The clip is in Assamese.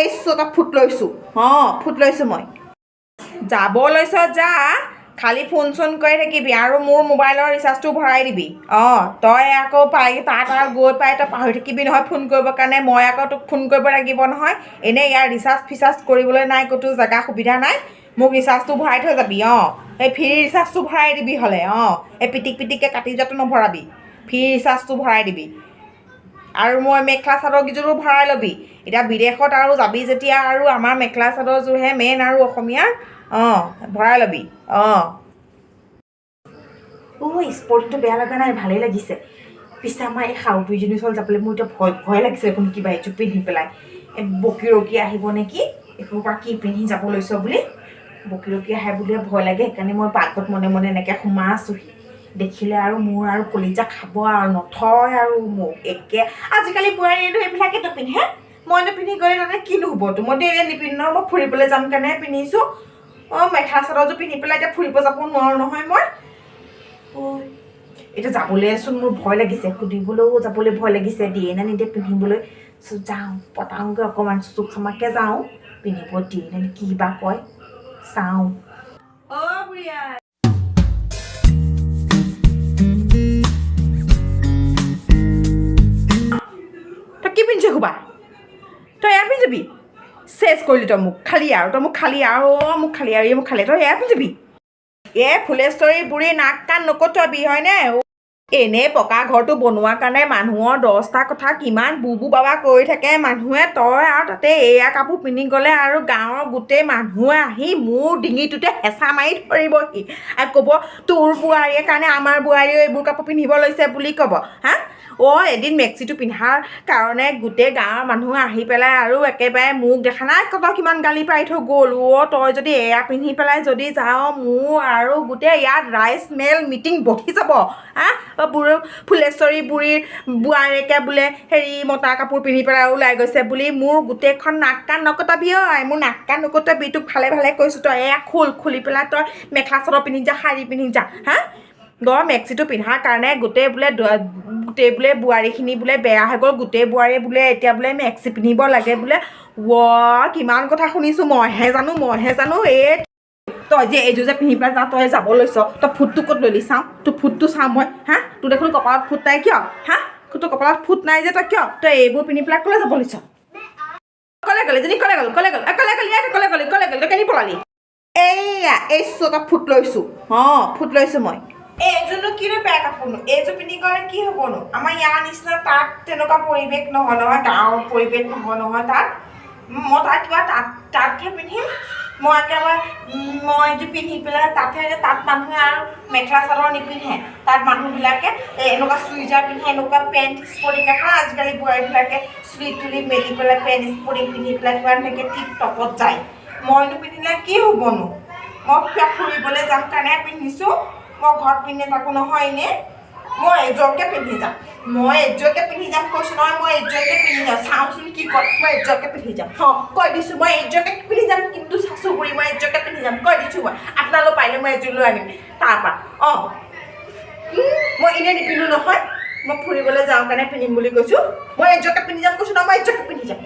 এই চোতা ফুট লৈছোঁ ফুট লৈছোঁ মই যাব লৈছ যা খালি ফোন চোন কৰি থাকিবি আৰু মোৰ মোবাইলৰ ৰিচাৰ্জটো ভৰাই দিবি তই আকৌ পাই তাত আৰু গৈ পাই তই পাহৰি থাকিবি নহয় ফোন কৰিবৰ কাৰণে মই আকৌ তোক ফোন কৰিব লাগিব নহয় এনেই ইয়াৰ ৰিচাৰ্জ ফিচাৰ্জ কৰিবলৈ নাই ক'তো জেগা সুবিধা নাই মোক ৰিচাৰ্জটো ভৰাই থৈ যাবি এই ফ্ৰী ৰিচাৰ্জটো ভৰাই দিবি হ'লে এই পিটিককৈ কাটি যোৱাটো নভৰাবি ফ্ৰী ৰিচাৰ্জটো ভৰাই দিবি আৰু মই মেখেলা চাদৰকেইযোৰো ভৰাই ল'বি এতিয়া বিদেশত আৰু যাবি যেতিয়া আৰু আমাৰ মেখেলা চাদৰযোৰহে মেইন আৰু অসমীয়াৰ ভৰাই ল'বি স্পৰ্টিংটো বেয়া লগা নাই ভালেই লাগিছে পিছে আমাৰ এই শাহু বুঢ়ীজনীৰ ওচৰত যাবলৈ মোৰ এতিয়া ভয় লাগিছে দেখোন কিবা এইযোৰ পিন্ধি পেলাই বকি ৰকি আহিব নেকি এইটোৰ পৰা কি পিন্ধি যাব লৈছ বুলি বকি ৰকি আহে বুলিয়ে ভয় লাগে সেইকাৰণে মই পাকঘৰত মনে মনে এনেকৈ সোমাই আছোঁহি দেখিলে আৰু মোৰ আৰু কলিজা খাব আৰু নথয় আৰু মোক আজিকালি বোৱাৰীয়েতো এইবিলাকেতো পিন্ধে মইতো পিন্ধি গ'লে তাতে কিনো হ'বতো মইতো এনে নিপিন্ধো মই ফুৰিবলৈ যাম কাৰণেহে পিন্ধিছোঁ মেখেলা চাদৰযোৰ পিন্ধি পেলাই এতিয়া ফুৰিব যাব নোৱাৰোঁ নহয় মই এতিয়া যাবলৈচোন মোৰ ভয় লাগিছে সুধিবলৈও যাবলৈ ভয় লাগিছে দিয়ে নে নিদিয়ে পিন্ধিবলৈ যাওঁ পতাওঁগৈ অকণমান চুক চামাকৈ যাওঁ পিন্ধিব দিয়ে নে কি বা কয় চাওঁ বুঢ়িয়া তই কি পিন্ধিছ খুবা তই এয়া পিন্ধিবি চেচ কৰিলি তই মোক খালি আৰু মোক খালি তই এয়া পিন্ধিবি ফুলেশ্বৰী বুঢ়ী নাক কাণ নকটোৱাবি হয়নে এনেই পকা ঘৰটো বনোৱাৰ কাৰণে মানুহৰ 10টা কথা কিমান বুবু বাবা কৰি থাকে মানুহে তই আৰু তাতে এয়া কাপোৰ পিন্ধি গ'লে আৰু গাঁৱৰ গোটেই মানুহে আহি মোৰ ডিঙিটোতে হেঁচা মাৰি ধৰিবহি আৰু ক'ব তোৰ বোৱাৰীৰ কাৰণে আমাৰ বোৱাৰীয়েও এইবোৰ কাপোৰ পিন্ধিব লৈছে বুলি ক'ব এদিন মেক্সিটো পিন্ধাৰ কাৰণে গোটেই গাঁৱৰ মানুহে আহি পেলাই আৰু একেবাৰে মোক দেখা নাই ক'ব কিমান গালি পাৰি থৈ গ'ল তই যদি এয়া পিন্ধি পেলাই যদি যাওঁ মোৰ আৰু গোটেই ইয়াত ৰাইচ মেল মিটিং বহি যাব ফুলেশ্বৰী বুঢ়ীৰ বোৱাৰীকে বোলে হেৰি মতা কাপোৰ পিন্ধি পেলাই ওলাই গৈছে বুলি মোৰ গোটেইখন নাক কাণ নকটাবি মোৰ নাক কাণ নকটাবি তোক ভালে ভালে কৈছোঁ তই এয়া খুলি পেলাই তই মেখেলা চাদৰ পিন্ধি যা শাৰী পিন্ধি যা মেক্সিটো পিন্ধাৰ কাৰণে গোটেই বোলে বোৱাৰীখিনি বোলে বেয়া হৈ গ'ল গোটেই বোৱাৰীয়ে বোলে এতিয়া বোলে মেক্সি পিন্ধিব লাগে বোলে কিমান কথা শুনিছোঁ মইহে জানো তই যে এইযোৰ যে পিন্ধি পেলাই তই যাব লৈছ তই ফুটটো ক'ত ললি চাওঁ তোৰ ফুটটো চাওঁ মই তোৰ দেখোন কপালত ফুট নাই কিয় তোৰ কপালত ফুট নাই যে তই কিয় তই এইবোৰ পিন্ধি পেলাই ক'লৈ যাব লৈছ ক'লে গ'লি তই কেনি পলালি এই চোতা ফুট লৈছোঁ মই এইযোৰনো কিনো বেয়া কাপোৰনো এইযোৰ পিন্ধি গ'লে কি হ'বনো আমাৰ ইয়াৰ নিচিনা তাত তেনেকুৱা পৰিৱেশ নহয় গাঁৱৰ পৰিৱেশ নহয় তাত মই তাত কিবা তাতহে পিন্ধিম মই একেবাৰে মই এইযোৰ পিন্ধি পেলাই তাত মানুহে আৰু মেখেলা চাদৰ নিপিন্ধে তাত মানুহবিলাকে এনেকুৱা চুইজাৰ পিন্ধে এনেকুৱা পেণ্ট স্পৰ্টিং দেখা আজিকালি বোৱাৰীবিলাকে চুলি তুলি মেলি পেলাই পেণ্ট স্পৰ্টিং পিন্ধি পেলাই কিবা এনেকৈ টিপ টপত যায় মইনো পিন্ধিলে কি হ'বনো মই কিবা ফুৰিবলৈ যাম কাৰণে পিন্ধিছোঁ মই ঘৰত পিন্ধি থাকোঁ নহয় এনেই মই এযোৰকে পিন্ধি যাম কৈছোঁ নহয় মই এযোৰকে পিন্ধি যাম চাওঁচোন কি কয় মই এযোৰকে পিন্ধি যাম কৈ দিছোঁ মই এযোৰকে পিন্ধি যাম কিন্তু চাচু বুঢ়ী মই এযোৰকে পিন্ধি যাম কৈ দিছোঁ মই আপোনালোক পাৰিলে মই এযোৰ লৈ আনিম তাৰপৰা মই এনেই নিপিন্ধোঁ নহয় মই ফুৰিবলৈ যাওঁ কাৰণে পিন্ধিম বুলি কৈছোঁ মই এযোৰকে পিন্ধি যাম কৈছোঁ নহয় মই এযোৰকে পিন্ধি যাম